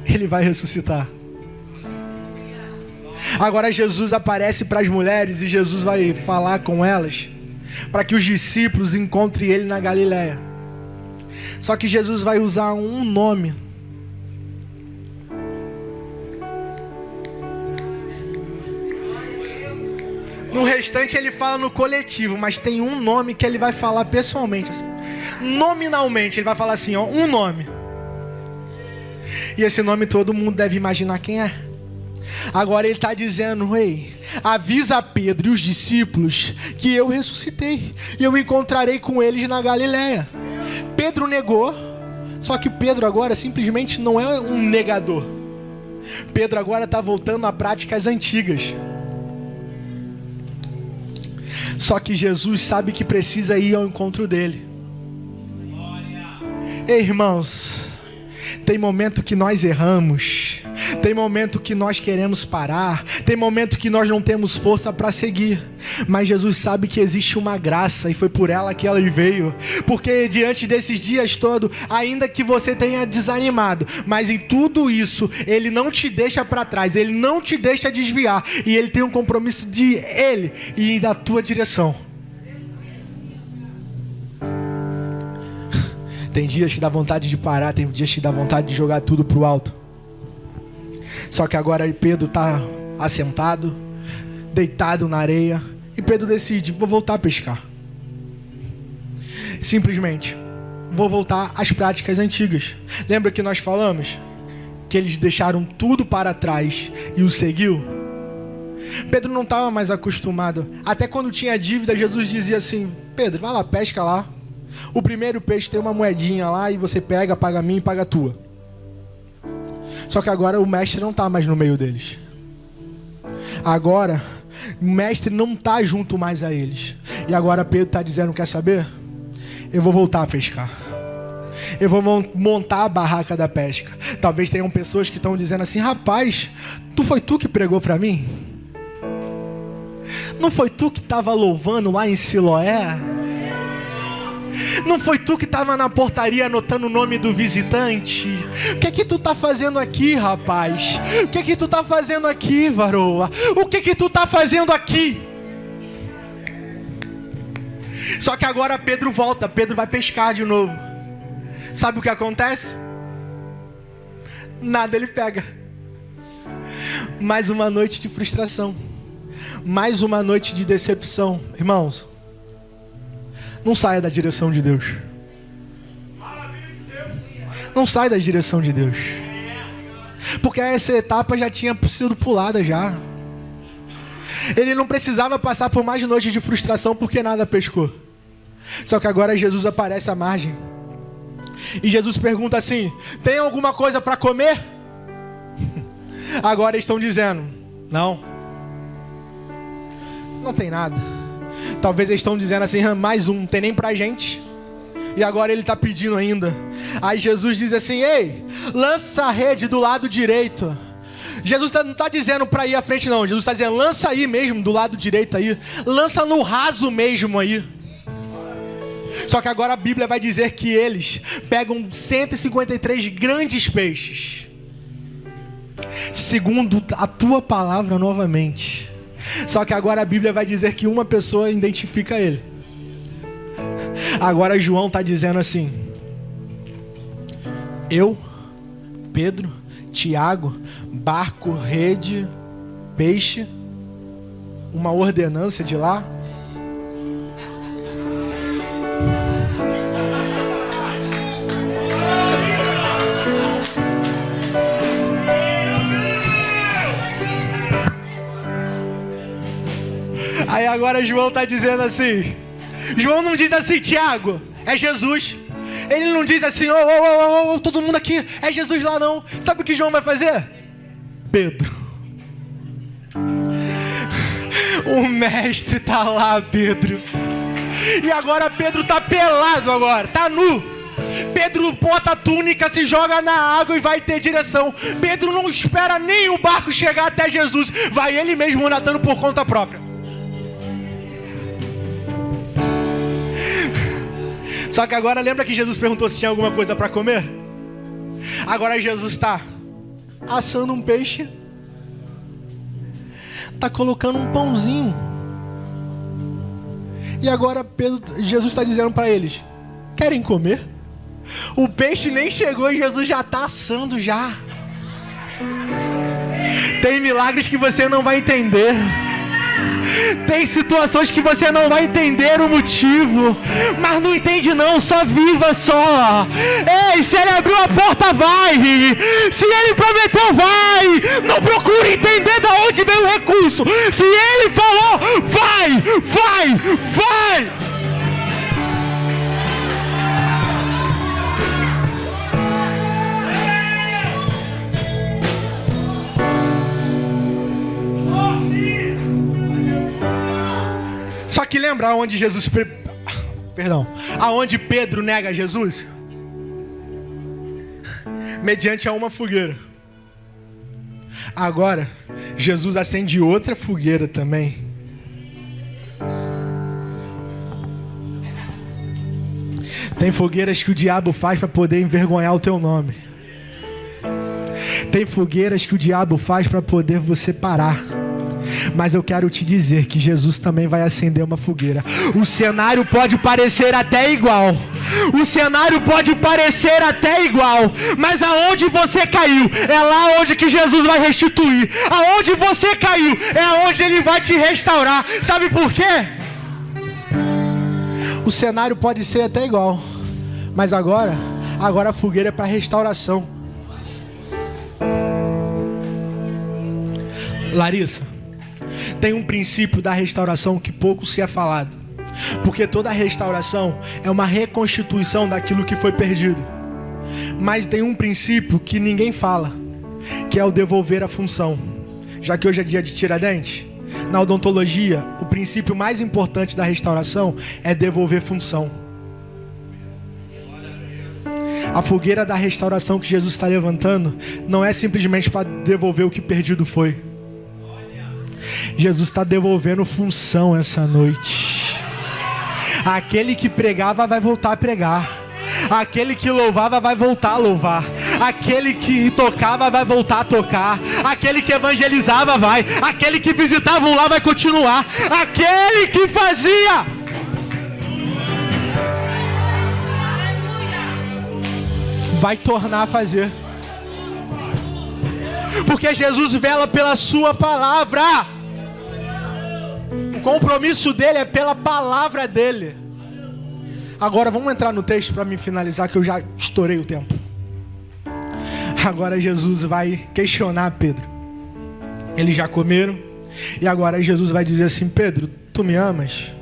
ele vai ressuscitar. Agora Jesus aparece para as mulheres e Jesus vai falar com elas para que os discípulos encontrem ele na Galileia. Só que Jesus vai usar um nome. No restante ele fala no coletivo, mas tem um nome que ele vai falar pessoalmente, assim. Nominalmente ele vai falar assim, ó, um nome. E esse nome todo mundo deve imaginar quem é. Agora ele está dizendo: ei, avisa a Pedro e os discípulos que eu ressuscitei e eu encontrarei com eles na Galileia. Pedro negou, só que Pedro agora simplesmente não é um negador. Pedro agora está voltando a práticas antigas. Só que Jesus sabe que precisa ir ao encontro dele. Ei, irmãos, tem momento que nós erramos, tem momento que nós queremos parar, tem momento que nós não temos força para seguir, mas Jesus sabe que existe uma graça e foi por ela que ela veio, porque diante desses dias todos, ainda que você tenha desanimado, mas em tudo isso, Ele não te deixa para trás, Ele não te deixa desviar, e Ele tem um compromisso de Ele e da tua direção. Tem dias que dá vontade de parar, tem dias que dá vontade de jogar tudo pro alto. Só que agora Pedro está assentado, deitado na areia, e Pedro decide: vou voltar a pescar. Simplesmente, vou voltar às práticas antigas. Lembra que nós falamos que eles deixaram tudo para trás e o seguiu? Pedro não estava mais acostumado. Até quando tinha dívida, Jesus dizia assim: Pedro, vai lá, pesca lá. O primeiro peixe tem uma moedinha lá e você pega, paga a mim e paga a tua. Só que agora o mestre não está mais no meio deles. Agora o mestre não está junto mais a eles. E agora Pedro está dizendo: quer saber? Eu vou voltar a pescar. Eu vou montar a barraca da pesca. Talvez tenham pessoas que estão dizendo assim: rapaz, foi tu que pregou para mim? Não foi tu que estava louvando lá em Siloé? Não foi tu que estava na portaria anotando o nome do visitante? O que é que tu tá fazendo aqui, rapaz? O que é que tu tá fazendo aqui, varoa? O que é que tu tá fazendo aqui? Só que agora Pedro volta, Pedro vai pescar de novo. Sabe o que acontece? Nada ele pega. Mais uma noite de frustração. Mais uma noite de decepção. Irmãos, não saia da direção de Deus. Não saia da direção de Deus. Porque essa etapa já tinha sido pulada já. Ele não precisava passar por mais noites de frustração porque nada pescou. Só que agora Jesus aparece à margem. E Jesus pergunta assim: tem alguma coisa para comer? Agora eles estão dizendo: não tem nada. Talvez eles estão dizendo assim: mais um, não tem nem pra gente. E agora ele está pedindo ainda. Aí Jesus diz assim: ei, lança a rede do lado direito. Jesus não está dizendo para ir à frente não. Jesus está dizendo: lança aí mesmo, do lado direito aí. Lança no raso mesmo aí. Só que agora a Bíblia vai dizer que eles pegam 153 grandes peixes, segundo a tua palavra novamente. Só que agora a Bíblia vai dizer que uma pessoa identifica ele. Agora João está dizendo assim: eu, Pedro, Tiago, barco, rede, peixe, uma ordenança de lá. Aí agora João está dizendo assim. João não diz assim: Tiago, é Jesus. Ele não diz assim: todo mundo aqui, é Jesus lá não. Sabe o que João vai fazer? Pedro. O mestre está lá, Pedro. E agora Pedro está pelado agora, está nu. Pedro bota a túnica, se joga na água e vai ter direção. Pedro não espera nem o barco chegar até Jesus. Vai ele mesmo nadando por conta própria. Só que agora lembra que Jesus perguntou se tinha alguma coisa para comer? Agora Jesus está assando um peixe, está colocando um pãozinho. E agora Jesus está dizendo para eles: querem comer? O peixe nem chegou e Jesus já está assando já. Tem milagres que você não vai entender. Tem situações que você não vai entender o motivo, mas não entende não, só viva só. Ei, se ele abriu a porta, vai. Se ele prometeu, vai. Não procure entender de onde veio o recurso. Se ele falou, vai, vai, vai. Só que lembra aonde aonde Pedro nega Jesus? Mediante a uma fogueira. Agora, Jesus acende outra fogueira também. Tem fogueiras que o diabo faz para poder envergonhar o teu nome. Tem fogueiras que o diabo faz para poder você parar. Mas eu quero te dizer que Jesus também vai acender uma fogueira. O cenário pode parecer até igual. Mas aonde você caiu, é lá onde que Jesus vai restituir. Aonde você caiu, é aonde Ele vai te restaurar. Sabe por quê? O cenário pode ser até igual, mas agora a fogueira é para restauração. Larissa, tem um princípio da restauração que pouco se é falado, porque toda restauração é uma reconstituição daquilo que foi perdido. Mas tem um princípio que ninguém fala, que é o devolver a função. Já que hoje é dia de Tiradentes, na odontologia, o princípio mais importante da restauração é devolver função. A fogueira da restauração que Jesus está levantando não é simplesmente para devolver o que perdido foi. Jesus está devolvendo função essa noite. Aquele que pregava vai voltar a pregar. Aquele que louvava vai voltar a louvar. Aquele que tocava vai voltar a tocar. Aquele que evangelizava vai. Aquele que visitava um lar vai continuar. Aquele que fazia vai tornar a fazer. Porque Jesus vela pela sua palavra. O compromisso dele é pela palavra dele. Agora vamos entrar no texto para me finalizar, que eu já estourei o tempo. Agora Jesus vai questionar Pedro. Eles já comeram. E agora Jesus vai dizer assim: Pedro, tu me amas?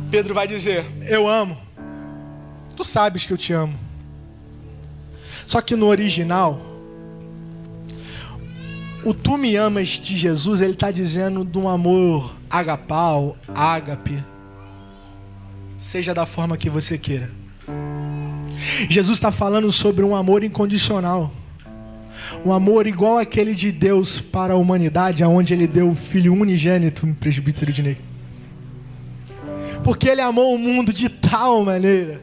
Pedro vai dizer: eu amo. Tu sabes que eu te amo. Só que no original, o tu me amas de Jesus, ele está dizendo de um amor agapau, ágape, seja da forma que você queira. Jesus está falando sobre um amor incondicional. Um amor igual àquele de Deus para a humanidade, onde Ele deu o Filho unigênito, presbítero Dinei. Porque Ele amou o mundo de tal maneira.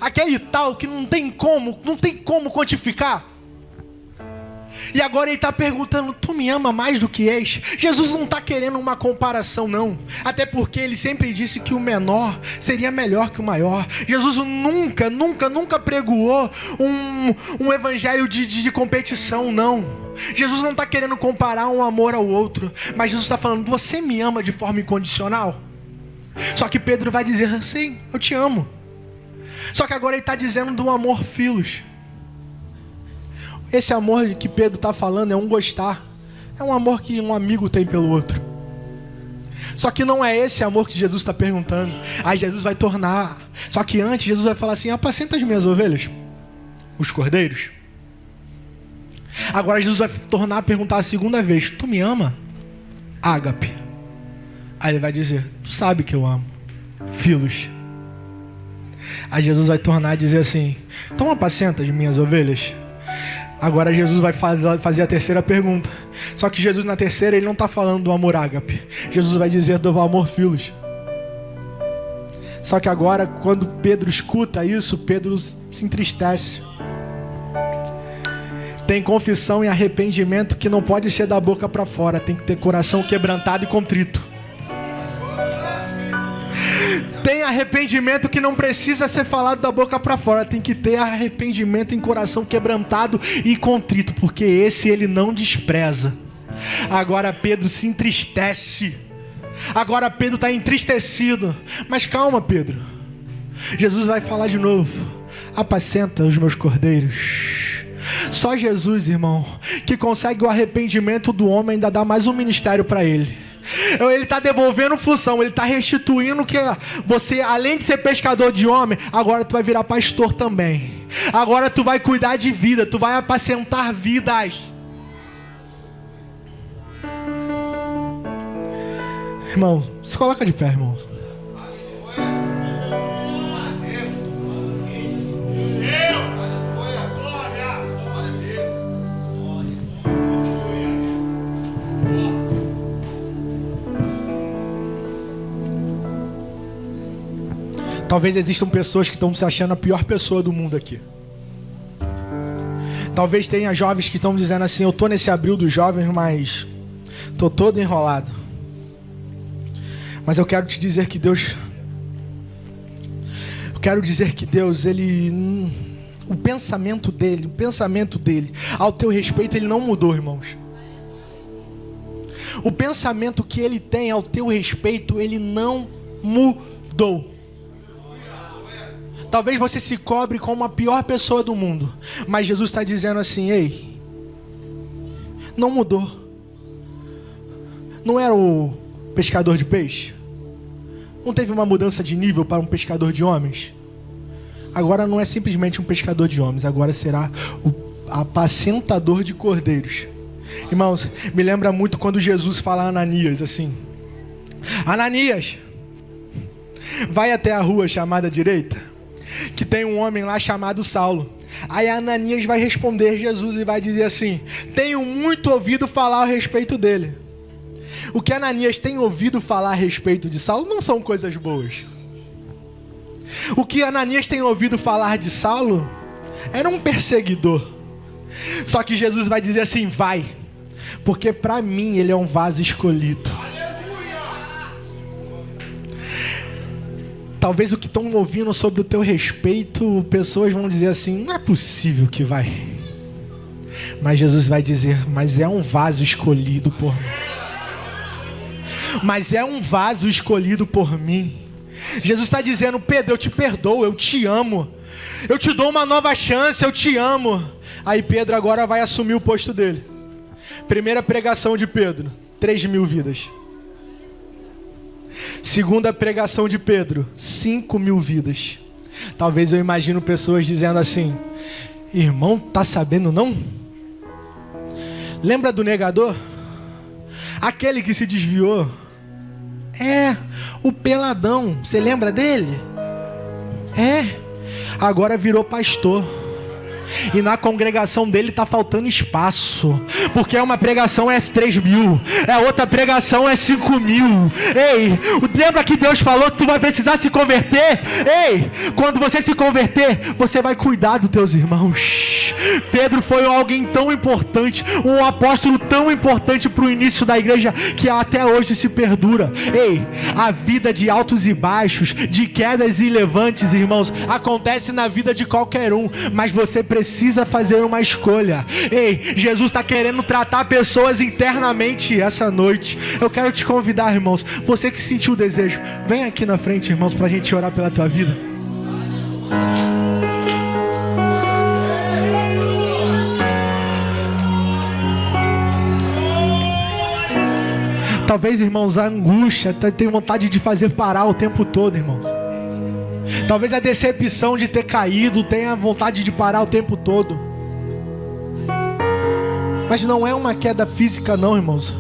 Aquele tal que não tem como quantificar. E agora Ele está perguntando, tu me ama mais do que és? Jesus não está querendo uma comparação, não. Até porque Ele sempre disse que o menor seria melhor que o maior. Jesus nunca pregoou um evangelho de competição, não. Jesus não está querendo comparar um amor ao outro. Mas Jesus está falando, você me ama de forma incondicional? Só que Pedro vai dizer, sim, eu te amo. Só que agora ele está dizendo do amor filos. Esse amor que Pedro está falando é um gostar. É um amor que um amigo tem pelo outro. Só que não é esse amor que Jesus está perguntando. Aí Jesus vai tornar. Só que antes Jesus vai falar assim, apacenta as minhas ovelhas, os cordeiros. Agora Jesus vai tornar a perguntar a segunda vez, tu me ama? Ágape. Aí ele vai dizer, tu sabe que eu amo. Filos. Aí Jesus vai tornar a dizer assim, então apacenta as minhas ovelhas. Agora Jesus vai fazer a terceira pergunta. Só que Jesus na terceira ele não está falando do amor ágape. Jesus vai dizer do amor filos. Só que agora quando Pedro escuta isso, Pedro se entristece. Tem confissão e arrependimento que não pode ser da boca para fora. Tem que ter coração quebrantado e contrito. Tem arrependimento que não precisa ser falado da boca para fora. Tem que ter arrependimento em coração quebrantado e contrito, porque esse ele não despreza. Agora Pedro se entristece. Agora Pedro está entristecido. Mas calma, Pedro. Jesus vai falar de novo. Apacenta os meus cordeiros. Só Jesus, irmão, que consegue o arrependimento do homem, ainda dá mais um ministério para ele. Ele está devolvendo função, ele está restituindo que você, além de ser pescador de homem, agora tu vai virar pastor também. Agora tu vai cuidar de vida, tu vai apacentar vidas. Irmão, se coloca de pé, irmão. Talvez existam pessoas que estão se achando a pior pessoa do mundo aqui. Talvez tenha jovens que estão dizendo assim, eu estou nesse abril dos jovens, mas estou todo enrolado. Mas eu quero te dizer que Deus... Ele... O pensamento dele ao teu respeito, ele não mudou, irmãos. O pensamento que ele tem ao teu respeito, ele não mudou. Talvez você se cobre como a pior pessoa do mundo, mas Jesus está dizendo assim, ei, não mudou. Não era o pescador de peixe? Não teve uma mudança de nível para um pescador de homens? Agora não é simplesmente um pescador de homens, agora será o apacentador de cordeiros. Irmãos, me lembra muito quando Jesus fala a Ananias assim, Ananias, vai até a rua chamada direita, que tem um homem lá chamado Saulo. Aí Ananias vai responder Jesus e vai dizer assim, tenho muito ouvido falar a respeito dele. O que Ananias tem ouvido falar a respeito de Saulo não são coisas boas. O que Ananias tem ouvido falar de Saulo era um perseguidor. Só que Jesus vai dizer assim, vai, porque para mim ele é um vaso escolhido. Talvez o que estão ouvindo sobre o teu respeito, pessoas vão dizer assim, não é possível que vai. Mas Jesus vai dizer, mas é um vaso escolhido por mim. Mas é um vaso escolhido por mim. Jesus está dizendo, Pedro, eu te perdoo, eu te amo. Eu te dou uma nova chance, eu te amo. Aí Pedro agora vai assumir o posto dele. Primeira pregação de Pedro, 3.000 vidas. Segunda pregação de Pedro, 5.000 vidas. Talvez eu imagino pessoas dizendo assim, irmão, tá sabendo não? Lembra do negador? Aquele que se desviou O peladão, você lembra dele? Agora virou pastor. E na congregação dele tá faltando espaço, porque uma pregação é 3.000, outra pregação é 5.000. Lembra que Deus falou que tu vai precisar se converter? Quando você se converter, você vai cuidar dos teus irmãos. Pedro foi alguém tão importante, um apóstolo tão importante para o início da igreja, que até hoje se perdura. A vida de altos e baixos, de quedas e levantes, irmãos, acontece na vida de qualquer um, mas você precisa fazer uma escolha. Jesus está querendo tratar pessoas internamente essa noite. Eu quero te convidar, irmãos, você que sentiu o desejo, vem aqui na frente, irmãos, para a gente orar pela tua vida. Talvez, irmãos, a angústia tem vontade de fazer parar o tempo todo, irmãos. Talvez a decepção de ter caído tenha vontade de parar o tempo todo. Mas não é uma queda física não, irmãos.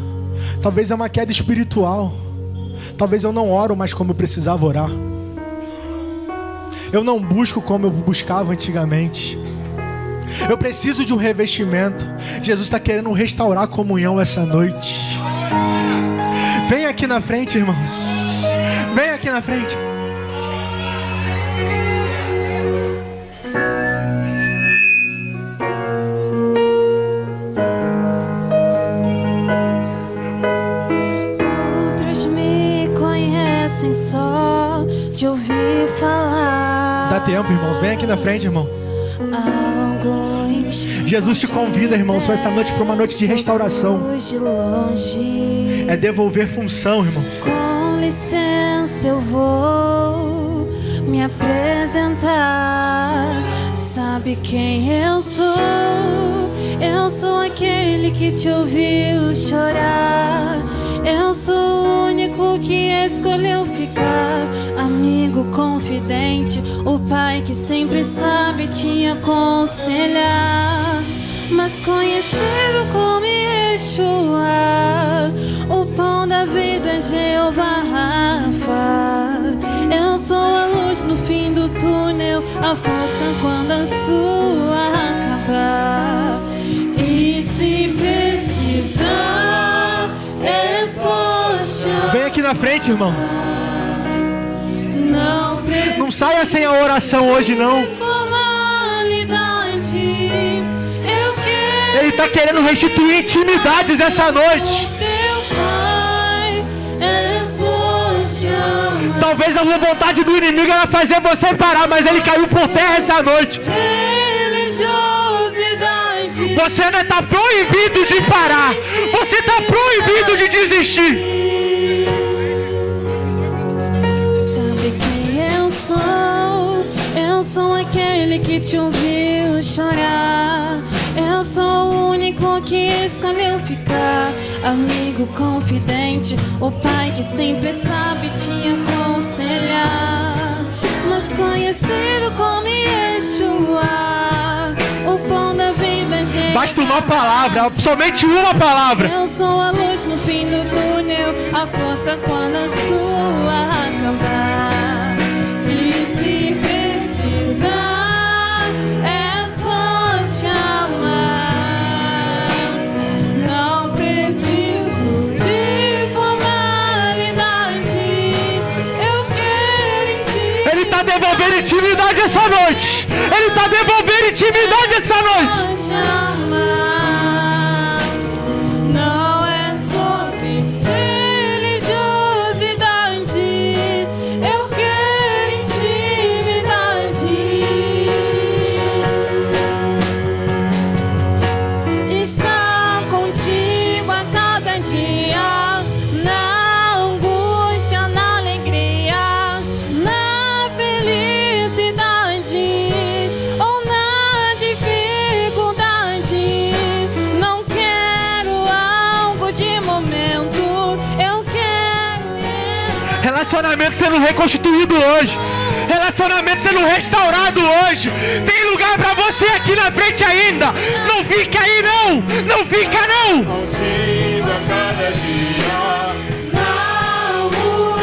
Talvez é uma queda espiritual. Talvez eu não oro mais como eu precisava orar. Eu não busco como eu buscava antigamente. Eu preciso de um revestimento. Jesus está querendo restaurar a comunhão essa noite. Vem aqui na frente, irmãos. Vem aqui na frente. Só de ouvir falar. Dá tempo, irmãos, vem aqui na frente, irmão. Jesus te convida, irmãos, para essa noite, para uma noite de restauração. É devolver função, irmão. Com licença, eu vou me apresentar. Sabe quem eu sou? Eu sou aquele que te ouviu chorar. Eu sou o único que escolheu ficar. Amigo confidente, o pai que sempre sabe te aconselhar. Mas conhecido como Yeshua, o pão da vida, Jeová Rafa. Eu sou a luz no fim do túnel, a força quando a sua acabar. E se precisar, é só chamar. Vem aqui na frente, irmão. Não saia sem a oração hoje, não. Ele está querendo restituir intimidades essa noite. Talvez a vontade do inimigo era fazer você parar, mas ele caiu por terra essa noite. Você ainda está proibido de parar. Você está proibido de desistir. Sabe quem eu sou? Eu sou aquele que te ouviu chorar. Eu sou o único que escolheu ficar. Amigo confidente, o pai que sempre sabe te aconselhar. Mas conhecido como Yeshua, o pão da vida, Jesus. Basta uma palavra, somente uma palavra. Eu sou a luz no fim do túnel, a força quando a sua acabar. E se precisar, é só chamar. Não preciso de formalidade, eu quero em ti. Ele está devolvendo intimidade essa noite. Ele está devolvendo intimidade essa noite. Não é sobre religiosidade, eu quero intimidade. Estar contigo a cada dia, na angústia, na alegria, na felicidade ou na dificuldade. Não quero algo de momento, eu quero Relacionamento sendo reconstituído hoje. Relacionamento sendo restaurado hoje. Tem lugar pra você aqui na frente ainda. Não fica aí não. Não fica não. Contigo a cada dia, na angústia.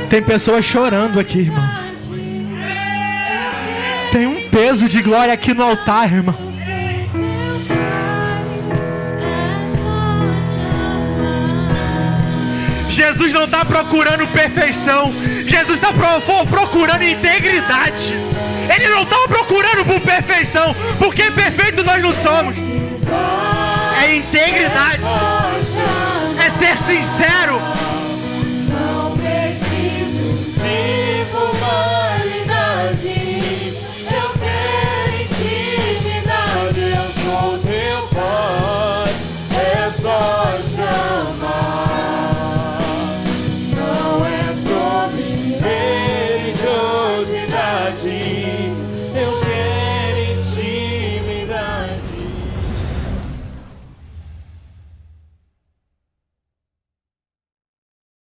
Tem pessoas chorando aqui, irmãos. Tem um peso de glória aqui no altar, irmão. Jesus não está procurando perfeição. Jesus está procurando integridade. Ele não está procurando por perfeição, porque perfeito nós não somos. É integridade. É ser sincero. Não preciso de formalidade. Eu quero intimidade. Eu sou teu pai. É só chamar. Não é sobre religiosidade.